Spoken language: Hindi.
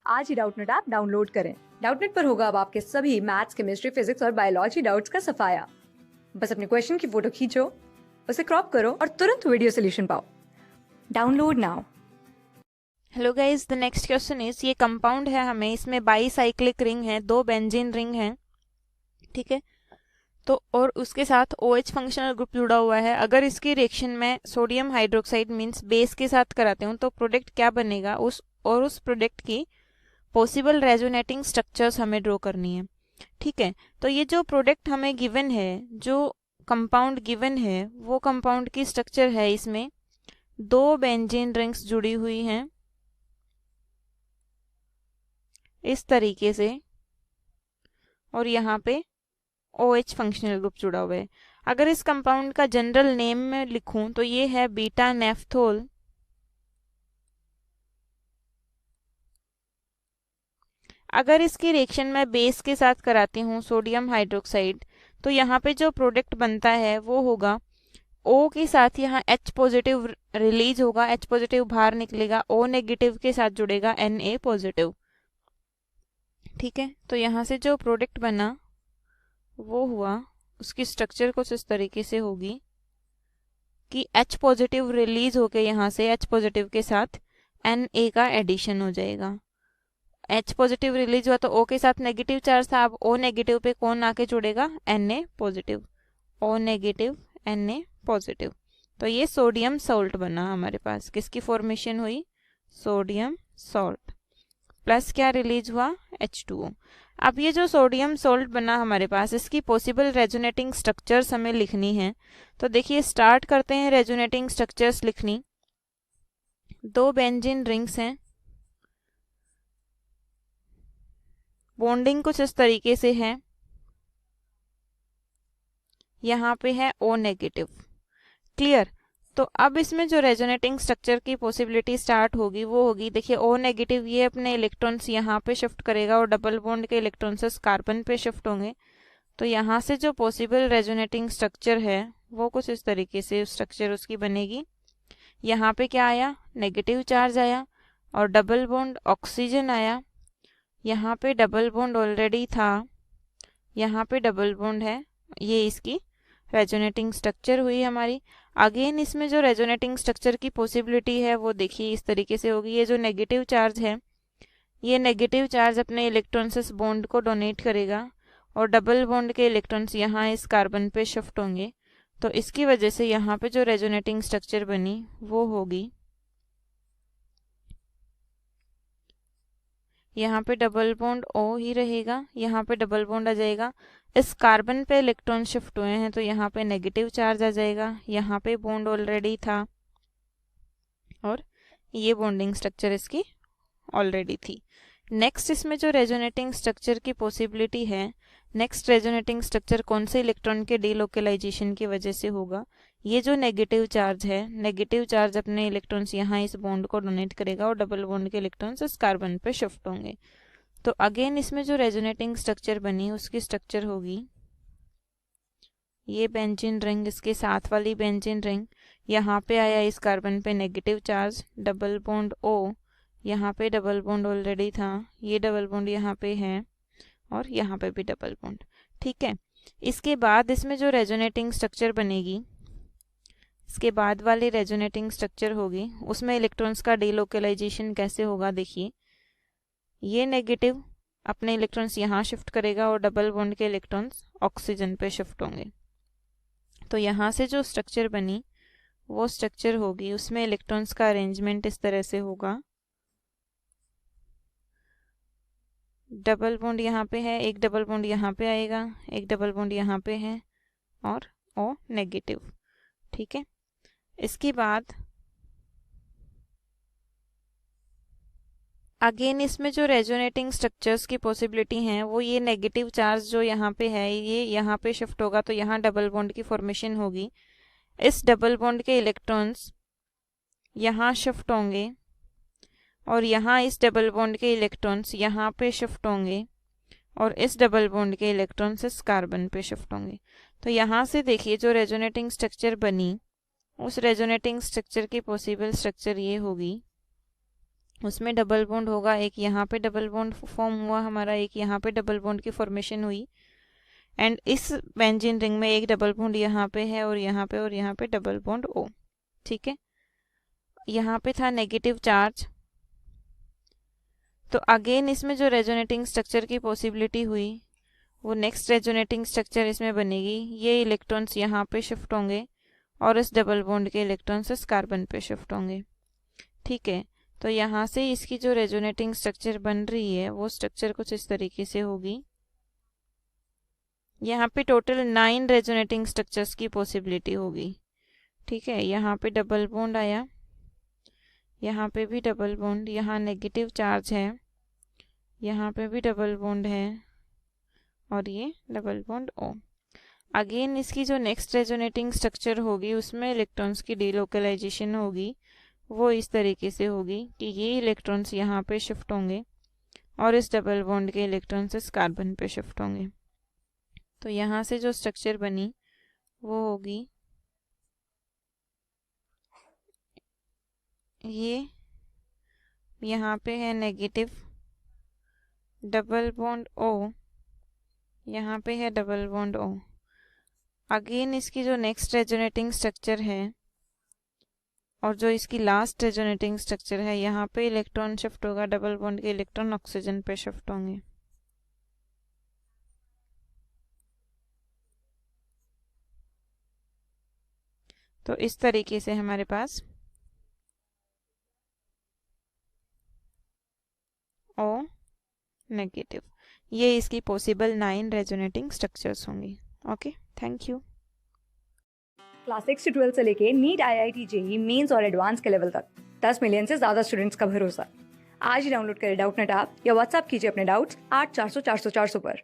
आज ही डाउटनेट ऐप डाउनलोड करें। डाउटनेट पर होगा अब आपके सभी मैथ्स, केमिस्ट्री, फिजिक्स और बायोलॉजी डाउट्स का सफाया। बस अपने क्वेश्चन की फोटो खींचो, उसे क्रॉप करो और तुरंत वीडियो सोल्यूशन पाओ। Download now. Hello guys, the next question is, ये कंपाउंड है हमें, इसमें बाईसाइक्लिक रिंग है, 2 बेंजीन रिंग है, ठीक है। तो और उसके साथ OH फंक्शनल ग्रुप जुड़ा हुआ है। अगर इसकी रिएक्शन में सोडियम हाइड्रोक्साइड मींस बेस के साथ कराते हूँ तो प्रोडक्ट क्या बनेगा, उस प्रोडक्ट की पॉसिबल रेजोनेटिंग स्ट्रक्चर्स हमें ड्रॉ करनी है, ठीक है। तो ये जो प्रोडक्ट हमें गिवन है, जो कंपाउंड गिवन है, वो कंपाउंड की स्ट्रक्चर है, इसमें 2 बेंजीन रिंग्स जुड़ी हुई हैं इस तरीके से, और यहाँ पे OH फंक्शनल ग्रुप जुड़ा हुआ है। अगर इस कंपाउंड का जनरल नेम में लिखूं तो ये है बीटा नेफ्थोल। अगर इसकी रिएक्शन मैं बेस के साथ कराती हूँ सोडियम हाइड्रोक्साइड, तो यहाँ पे जो प्रोडक्ट बनता है वो होगा O के साथ यहाँ H पॉजिटिव रिलीज होगा, H पॉजिटिव बाहर निकलेगा, O नेगेटिव के साथ जुड़ेगा Na पॉजिटिव, ठीक है। तो यहाँ से जो प्रोडक्ट बना वो हुआ, उसकी स्ट्रक्चर कुछ इस तरीके से होगी कि H पॉजिटिव रिलीज होके यहाँ से H पॉजिटिव के साथ Na का एडिशन हो जाएगा। H पॉजिटिव रिलीज हुआ तो O के साथ नेगेटिव चार्ज था, अब O नेगेटिव पे कौन आके जुड़ेगा, Na positive, O negative Na positive. तो ये सोडियम सॉल्ट बना हमारे पास। किसकी फॉर्मेशन हुई, सोडियम सॉल्ट। प्लस क्या रिलीज हुआ, H2O। अब ये जो सोडियम सॉल्ट बना हमारे पास, इसकी पॉसिबल रेजोनेटिंग स्ट्रक्चर्स हमें लिखनी है। तो देखिए स्टार्ट करते हैं रेजोनेटिंग स्ट्रक्चर्स लिखनी। 2 बेंजीन रिंग्स हैं, बॉन्डिंग कुछ इस तरीके से है, यहाँ पे है O नेगेटिव, क्लियर। तो अब इसमें जो रेजोनेटिंग स्ट्रक्चर की पॉसिबिलिटी स्टार्ट होगी वो होगी, देखिए O नेगेटिव ये अपने इलेक्ट्रॉन्स यहाँ पे शिफ्ट करेगा और डबल बॉन्ड के इलेक्ट्रॉन्स कार्बन पे शिफ्ट होंगे। तो यहाँ से जो पॉसिबल रेजोनेटिंग स्ट्रक्चर है वो कुछ इस तरीके से स्ट्रक्चर उसकी बनेगी। यहाँ पे क्या आया, नेगेटिव चार्ज आया और डबल बॉन्ड ऑक्सीजन आया। यहाँ पे डबल बॉन्ड ऑलरेडी था, यहाँ पे डबल बॉन्ड है, ये इसकी रेजोनेटिंग स्ट्रक्चर हुई हमारी। अगेन इसमें जो रेजोनेटिंग स्ट्रक्चर की पॉसिबिलिटी है वो देखिए इस तरीके से होगी। ये जो नेगेटिव चार्ज है, ये नेगेटिव चार्ज अपने इलेक्ट्रॉन्स इस बॉन्ड को डोनेट करेगा और डबल बॉन्ड के इलेक्ट्रॉन्स यहाँ इस कार्बन पे शिफ्ट होंगे। तो इसकी वजह से यहाँ पे जो रेजोनेटिंग स्ट्रक्चर बनी वो होगी, यहाँ पे डबल बॉन्ड O ही रहेगा, यहाँ पे डबल बॉन्ड आ जाएगा, इस कार्बन पे इलेक्ट्रॉन शिफ्ट हुए हैं तो यहाँ पे नेगेटिव चार्ज आ जाएगा, यहाँ पे बॉन्ड ऑलरेडी था और ये बॉन्डिंग स्ट्रक्चर इसकी ऑलरेडी थी। नेक्स्ट इसमें जो रेजोनेटिंग स्ट्रक्चर की पॉसिबिलिटी है, नेक्स्ट रेजोनेटिंग स्ट्रक्चर कौन से इलेक्ट्रॉन के डीलोकेलाइजेशन की वजह से होगा, ये जो नेगेटिव चार्ज है, नेगेटिव चार्ज अपने इलेक्ट्रॉन्स यहाँ इस बॉन्ड को डोनेट करेगा और डबल बॉन्ड के इलेक्ट्रॉन्स इस कार्बन पे शिफ्ट होंगे। तो अगेन इसमें जो रेजोनेटिंग स्ट्रक्चर बनी उसकी स्ट्रक्चर होगी, ये बेंजीन रिंग, इसके साथ वाली बेंजीन रिंग, यहाँ पे आया इस कार्बन पे negative charge, double bond O, यहाँ पे डबल बॉन्ड ऑलरेडी था, ये डबल बॉन्ड यहाँ पे है और यहाँ पे भी डबल बॉन्ड, ठीक है। इसके बाद इसमें जो रेजोनेटिंग स्ट्रक्चर बनेगी, इसके बाद वाली रेजोनेटिंग स्ट्रक्चर होगी, उसमें इलेक्ट्रॉन्स का डीलोकेलाइजेशन कैसे होगा, देखिए ये नेगेटिव अपने इलेक्ट्रॉन्स यहाँ शिफ्ट करेगा और डबल बॉन्ड के इलेक्ट्रॉन्स ऑक्सीजन पे शिफ्ट होंगे। तो यहाँ से जो स्ट्रक्चर बनी वो स्ट्रक्चर होगी, उसमें इलेक्ट्रॉन्स का अरेंजमेंट इस तरह से होगा, डबल बॉन्ड यहाँ पे है, एक डबल बॉन्ड यहाँ पे आएगा, एक डबल बॉन्ड यहाँ पे है और O नेगेटिव, ठीक है। इसके बाद अगेन इसमें जो रेजोनेटिंग स्ट्रक्चर्स की पॉसिबिलिटी हैं वो, ये नेगेटिव चार्ज जो यहाँ पे है ये यहाँ पे शिफ्ट होगा तो यहाँ डबल बॉन्ड की फॉर्मेशन होगी, इस डबल बॉन्ड के इलेक्ट्रॉन्स यहाँ शिफ्ट होंगे और यहाँ इस डबल बॉन्ड के इलेक्ट्रॉन्स यहाँ पे शिफ्ट होंगे और इस डबल बॉन्ड के इलेक्ट्रॉन्स इस कार्बन पे शिफ्ट होंगे। तो यहाँ से देखिए जो रेजोनेटिंग स्ट्रक्चर बनी, उस रेजोनेटिंग स्ट्रक्चर की पॉसिबल स्ट्रक्चर ये होगी, उसमें डबल बॉन्ड होगा, एक यहाँ पे डबल बॉन्ड फॉर्म हुआ हमारा, एक यहाँ पे डबल बॉन्ड की फॉर्मेशन हुई, एंड इस बेंजीन रिंग में एक डबल बॉन्ड यहाँ पे है और यहाँ पे और यहाँ पे डबल बॉन्ड O। ठीक है, यहाँ पे था नेगेटिव चार्ज, तो अगेन इसमें जो रेजोनेटिंग स्ट्रक्चर की पॉसिबिलिटी हुई वो नेक्स्ट रेजोनेटिंग स्ट्रक्चर इसमें बनेगी। ये इलेक्ट्रॉन्स यहाँ पे शिफ्ट होंगे और इस डबल बॉन्ड के इलेक्ट्रॉन्स इस कार्बन पे शिफ्ट होंगे। ठीक है, तो यहाँ से इसकी जो रेजोनेटिंग स्ट्रक्चर बन रही है वो स्ट्रक्चर कुछ इस तरीके से होगी। यहाँ पे टोटल 9 रेजोनेटिंग स्ट्रक्चर्स की पॉसिबिलिटी होगी। ठीक है, यहाँ पे डबल बॉन्ड आया, यहाँ पे भी डबल बॉन्ड, यहाँ नेगेटिव चार्ज है, यहाँ पे भी डबल बॉन्ड है और ये डबल बॉन्ड O। अगेन इसकी जो नेक्स्ट रेजोनेटिंग स्ट्रक्चर होगी उसमें इलेक्ट्रॉन्स की डीलोकलाइजेशन होगी, वो इस तरीके से होगी कि ये इलेक्ट्रॉन्स यहाँ पे शिफ्ट होंगे और इस डबल बॉन्ड के इलेक्ट्रॉन्स इस कार्बन पे शिफ्ट होंगे। तो यहाँ से जो स्ट्रक्चर बनी वो होगी ये, यहाँ पे है नेगेटिव डबल बॉन्ड O, यहाँ पे है डबल बॉन्ड O। अगेन इसकी जो नेक्स्ट रेजोनेटिंग स्ट्रक्चर है और जो इसकी लास्ट रेजोनेटिंग स्ट्रक्चर है, यहाँ पे इलेक्ट्रॉन शिफ्ट होगा, डबल बॉन्ड के इलेक्ट्रॉन ऑक्सीजन पे शिफ्ट होंगे। तो इस तरीके से हमारे पास O नेगेटिव, ये इसकी पॉसिबल 9 रेजोनेटिंग स्ट्रक्चर्स होंगी। Okay, thank you. क्लास 6 से 12 से लेके नीट, IIT, JEE मेंस और एडवांस के लेवल तक 10 मिलियन से ज्यादा स्टूडेंट्स का भरोसा। आज ही डाउनलोड करें डाउटनेट ऐप या व्हाट्सएप कीजिए अपने डाउट्स 8400 400 400 पर।